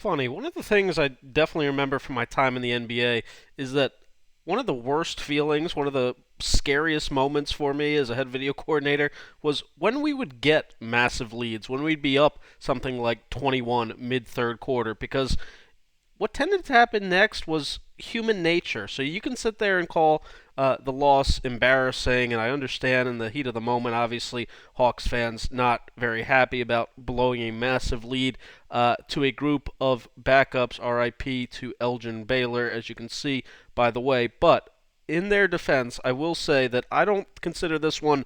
Funny, one of the things I definitely remember from my time in the NBA is that one of the worst feelings, one of the scariest moments for me as a head video coordinator was when we would get massive leads, when we'd be up something like 21 mid third quarter, because what tended to happen next was human nature. So you can sit there and call the loss embarrassing, and I understand in the heat of the moment, obviously, Hawks fans not very happy about blowing a massive lead to a group of backups. RIP to Elgin Baylor, as you can see, by the way. But in their defense, I will say that I don't consider this one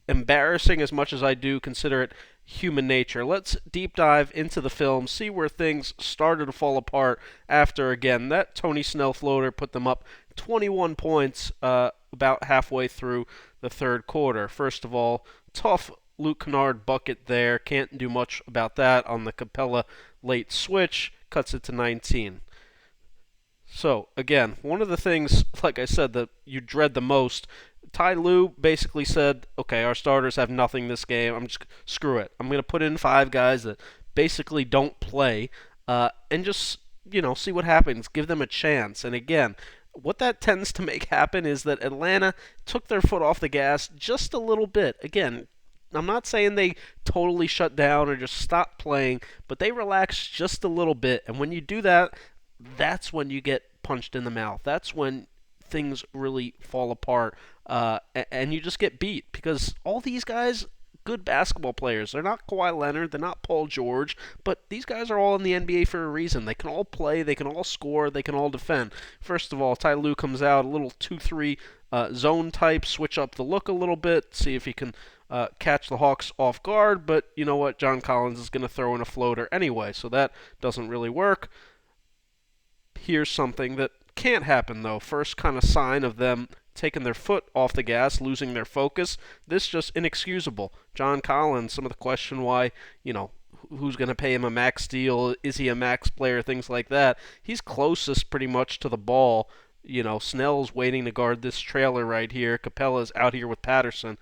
embarrassing as much as I do consider it human nature. Let's deep dive into the film, see where things started to fall apart after, again, that Tony Snell floater put them up 21 points about halfway through the third quarter. First of all, tough Luke Kennard bucket there. Can't do much about that on the Capella late switch. Cuts it to 19. So, again, one of the things, like I said, that you dread the most, Ty Lue basically said, okay, our starters have nothing this game. Screw it. I'm going to put in five guys that basically don't play and just, see what happens. Give them a chance. And again, what that tends to make happen is that Atlanta took their foot off the gas just a little bit. Again, I'm not saying they totally shut down or just stopped playing, but they relaxed just a little bit. And when you do that, that's when you get punched in the mouth. That's when things really fall apart, and you just get beat because all these guys, good basketball players. They're not Kawhi Leonard, they're not Paul George, but these guys are all in the NBA for a reason. They can all play, they can all score, they can all defend. First of all, Ty Lue comes out a little 2-3 zone type, switch up the look a little bit, see if he can catch the Hawks off guard, but you know what? John Collins is going to throw in a floater anyway, so that doesn't really work. Here's something that can't happen, though. First kind of sign of them taking their foot off the gas, losing their focus. This just inexcusable. John Collins, some of the question why, who's going to pay him a max deal? Is he a max player? Things like that. He's closest pretty much to the ball. Snell's waiting to guard this trailer right here. Capella's out here with Patterson.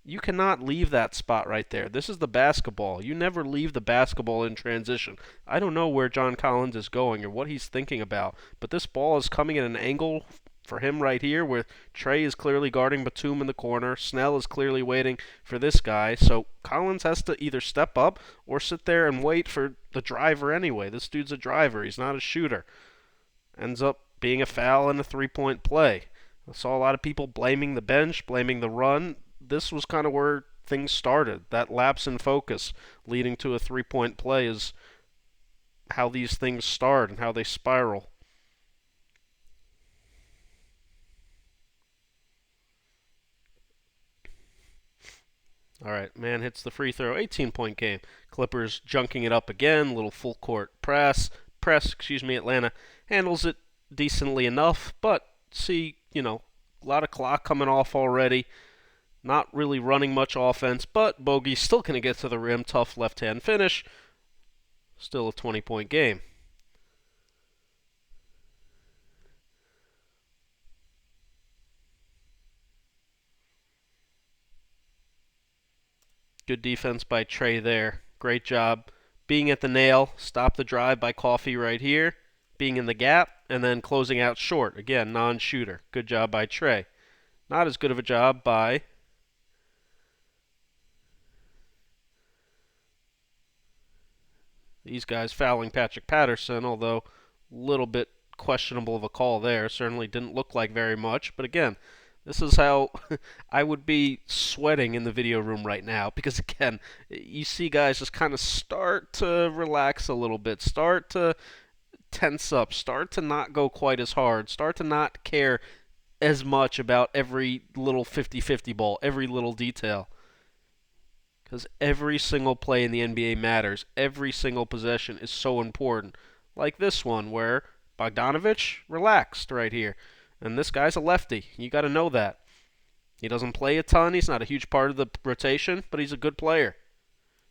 You cannot leave that spot right there. This is the basketball. You never leave the basketball in transition. I don't know where John Collins is going or what he's thinking about, but this ball is coming at an angle for him right here where Trey is clearly guarding Batum in the corner. Snell is clearly waiting for this guy. So Collins has to either step up or sit there and wait for the driver anyway. This dude's a driver. He's not a shooter. Ends up being a foul and a three-point play. I saw a lot of people blaming the bench, blaming the run. This was kind of where things started. That lapse in focus leading to a three-point play is how these things start and how they spiral. All right, man hits the free throw. 18-point game. Clippers junking it up again. Little full court Atlanta handles it decently enough, but see, a lot of clock coming off already. Not really running much offense, but Bogey's still going to get to the rim. Tough left-hand finish. Still a 20-point game. Good defense by Trey there. Great job being at the nail. Stop the drive by Coffee right here. Being in the gap, and then closing out short. Again, non-shooter. Good job by Trey. Not as good of a job by these guys fouling Patrick Patterson, although a little bit questionable of a call there. Certainly didn't look like very much. But again, this is how I would be sweating in the video room right now because, again, you see guys just kind of start to relax a little bit, start to tense up, start to not go quite as hard, start to not care as much about every little 50-50 ball, every little detail. Because every single play in the NBA matters. Every single possession is so important. Like this one where Bogdanovich relaxed right here. And this guy's a lefty. You got to know that. He doesn't play a ton. He's not a huge part of the rotation, but he's a good player.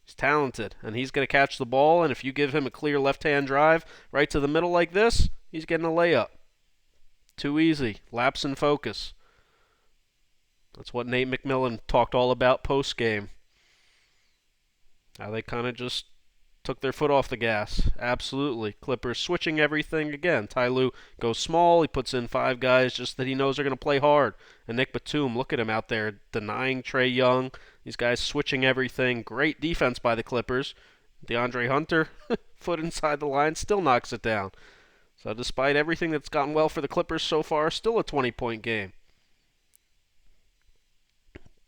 He's talented, and he's going to catch the ball, and if you give him a clear left-hand drive right to the middle like this, he's getting a layup. Too easy. Lapse in focus. That's what Nate McMillan talked all about post-game. How they kind of just took their foot off the gas. Absolutely. Clippers switching everything again. Ty Lue goes small. He puts in 5 guys just that he knows are going to play hard. And Nick Batum, look at him out there denying Trae Young. These guys switching everything. Great defense by the Clippers. DeAndre Hunter, foot inside the line, still knocks it down. So despite everything that's gone well for the Clippers so far, still a 20-point game.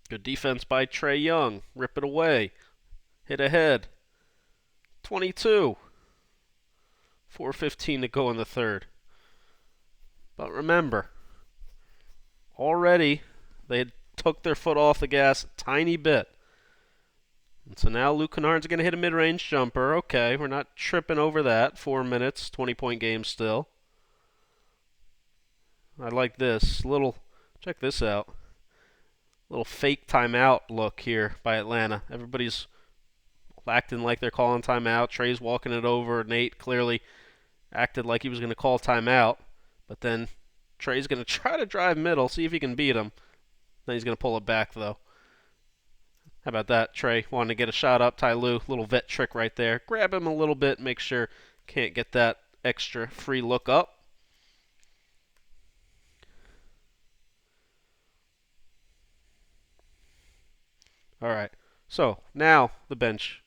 Good defense by Trae Young. Rip it away. Hit ahead. 22. 4:15 to go in the third. But remember, already they had took their foot off the gas a tiny bit. And so now Luke Kennard's going to hit a mid-range jumper. Okay, we're not tripping over that. 4 minutes, 20-point game still. I like this. Check this out. Little fake timeout look here by Atlanta. Everybody's acting like they're calling timeout. Trae's walking it over. Nate clearly acted like he was going to call timeout. But then Trae's going to try to drive middle, see if he can beat him. Then he's going to pull it back, though. How about that? Trae wanting to get a shot up. Ty Lue, little vet trick right there. Grab him a little bit, make sure can't get that extra free look up. All right. So now the bench,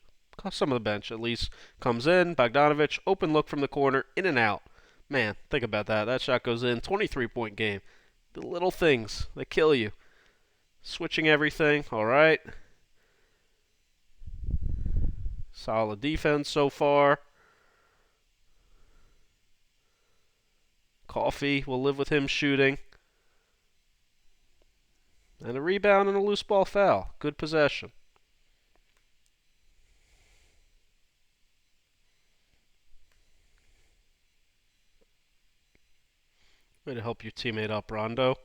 some of the bench at least, comes in. Bogdanovich, open look from the corner, in and out. Man, think about that. That shot goes in. 23-point game. The little things that kill you. Switching everything. All right. Solid defense so far. Coffee will live with him shooting. And a rebound and a loose ball foul. Good possession. Way to help your teammate up, Rondo.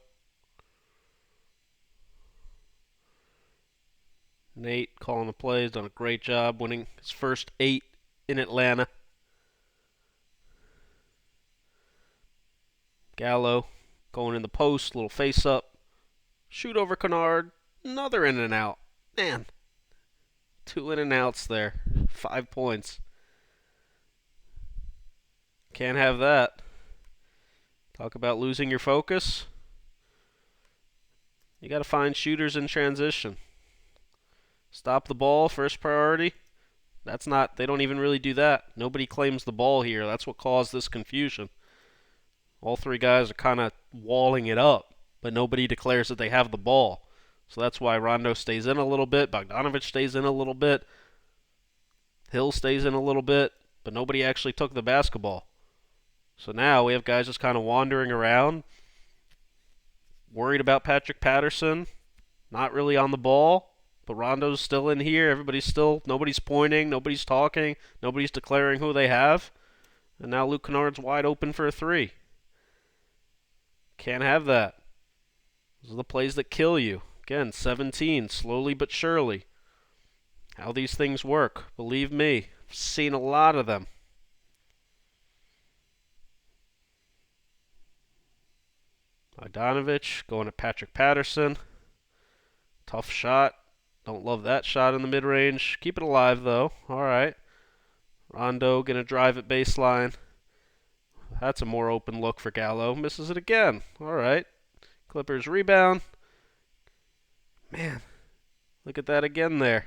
Nate calling the plays, done a great job winning his first 8 in Atlanta. Gallo going in the post, little face up. Shoot over Kennard, another in and out. Man, 2 in and outs there, 5 points. Can't have that. Talk about losing your focus. You got to find shooters in transition. Stop the ball, first priority. They don't even really do that. Nobody claims the ball here. That's what caused this confusion. All 3 guys are kind of walling it up, but nobody declares that they have the ball. So that's why Rondo stays in a little bit, Bogdanovich stays in a little bit, Hill stays in a little bit, but nobody actually took the basketball. So now we have guys just kind of wandering around, worried about Patrick Patterson, not really on the ball. But Rondo's still in here. Nobody's pointing, nobody's talking, nobody's declaring who they have. And now Luke Kennard's wide open for a 3. Can't have that. Those are the plays that kill you. Again, 17, slowly but surely. How these things work, believe me, I've seen a lot of them. Bogdanovich going at Patrick Patterson. Tough shot. Don't love that shot in the mid-range. Keep it alive, though. All right. Rondo going to drive it baseline. That's a more open look for Gallo. Misses it again. All right. Clippers rebound. Man, look at that again there.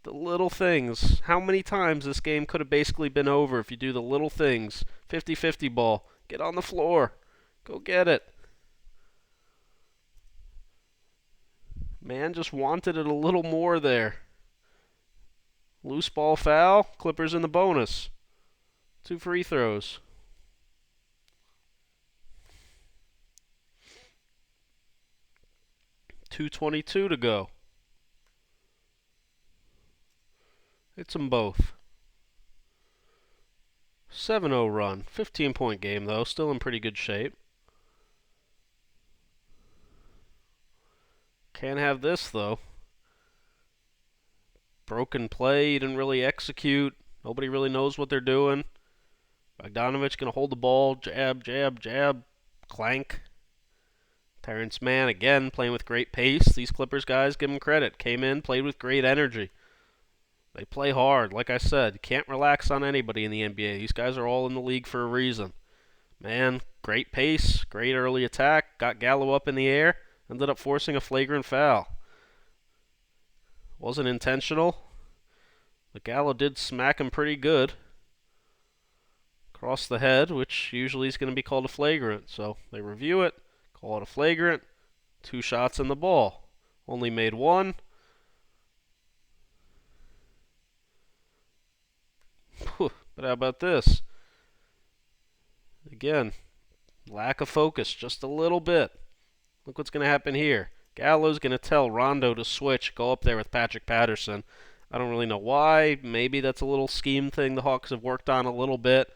The little things. How many times this game could have basically been over if you do the little things. 50-50 ball. Get on the floor. Go get it. Man just wanted it a little more there. Loose ball foul. Clippers in the bonus. 2 free throws. .222 to go. Hits them both. 7-0 run. 15-point game, though. Still in pretty good shape. Can't have this, though. Broken play. Didn't really execute. Nobody really knows what they're doing. Bogdanovich going to hold the ball. Jab, jab, jab. Clank. Terrence Mann, again, playing with great pace. These Clippers guys, give him credit. Came in, played with great energy. They play hard. Like I said, you can't relax on anybody in the NBA. These guys are all in the league for a reason. Man, great pace, great early attack, got Gallo up in the air, ended up forcing a flagrant foul. Wasn't intentional, but Gallo did smack him pretty good. Across the head, which usually is going to be called a flagrant. So they review it, call it a flagrant. 2 shots in the ball. Only made 1. But how about this? Again, lack of focus just a little bit. Look what's going to happen here. Gallo's going to tell Rondo to switch, go up there with Patrick Patterson. I don't really know why. Maybe that's a little scheme thing the Hawks have worked on a little bit.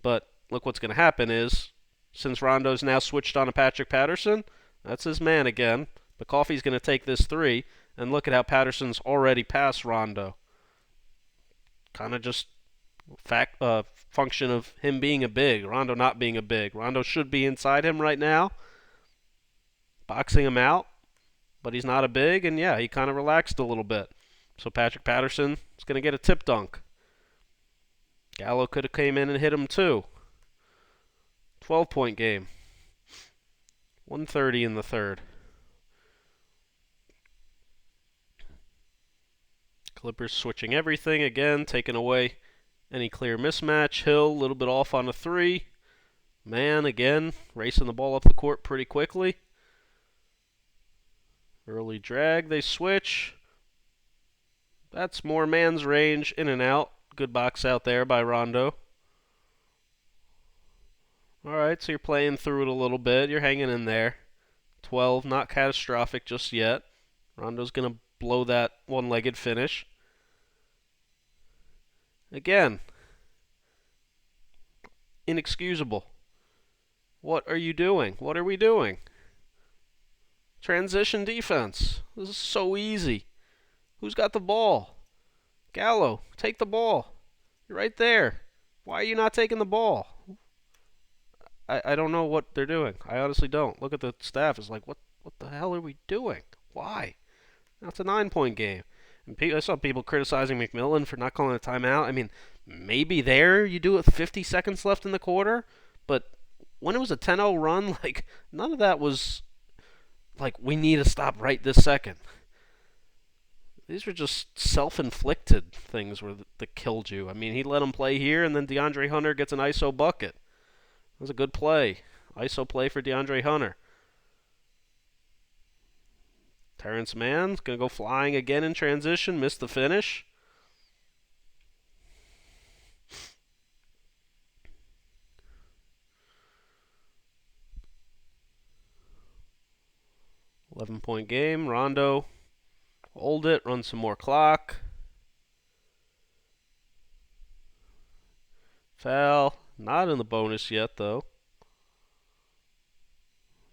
But look what's going to happen is, since Rondo's now switched on to Patrick Patterson, that's his man again. But Coffey's going to take this 3, and look at how Patterson's already past Rondo. Kind of just function of him being a big, Rondo not being a big. Rondo should be inside him right now, boxing him out, but he's not a big, and yeah, he kind of relaxed a little bit. So Patrick Patterson is going to get a tip dunk. Gallo could have came in and hit him too. 12-point game. 1:30 in the third. Clippers switching everything again, taking away any clear mismatch. Hill, a little bit off on a 3. Man, again, racing the ball up the court pretty quickly. Early drag, they switch. That's more man's range, in and out. Good box out there by Rondo. Alright, so you're playing through it a little bit. You're hanging in there. 12, not catastrophic just yet. Rondo's going to blow that one-legged finish. Again, inexcusable. What are you doing? What are we doing? Transition defense. This is so easy. Who's got the ball? Gallo, take the ball. You're right there. Why are you not taking the ball? I don't know what they're doing. I honestly don't. Look at the staff. It's like, what the hell are we doing? Why? Now it's a 9-point game. And I saw people criticizing McMillan for not calling a timeout. I mean, maybe there you do it with 50 seconds left in the quarter, but when it was a 10-0 run, like, none of that was like, we need to stop right this second. These were just self-inflicted things that killed you. I mean, he let him play here, and then DeAndre Hunter gets an ISO bucket. That was a good play. ISO play for DeAndre Hunter. Terrence Mann's going to go flying again in transition. Missed the finish. $11-point game. Rondo, hold it, run some more clock. Foul. Not in the bonus yet, though.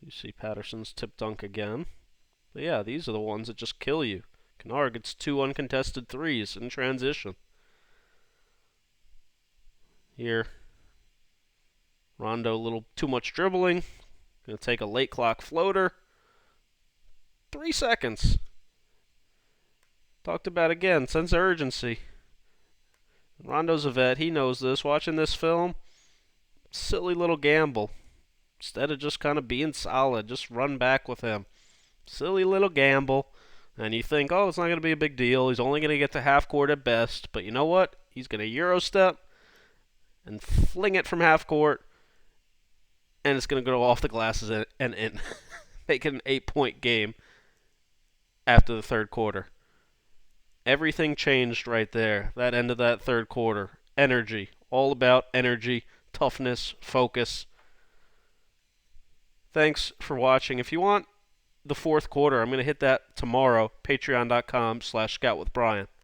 You see Patterson's tip dunk again. But yeah, these are the ones that just kill you. Kennard gets 2 uncontested threes in transition. Here, Rondo, a little too much dribbling. Going to take a late clock floater. 3 seconds. Talked about again, sense of urgency. Rondo's a vet. He knows this. Watching this film, silly little gamble. Instead of just kind of being solid, just run back with him. Silly little gamble. And you think, oh, it's not going to be a big deal. He's only going to get to half court at best. But you know what? He's going to Euro step and fling it from half court. And it's going to go off the glasses and in. Make it an 8-point game after the third quarter. Everything changed right there. That end of that third quarter. Energy. All about energy, toughness, focus. Thanks for watching. If you want the fourth quarter, I'm going to hit that tomorrow. Patreon.com/ScoutWithBryan.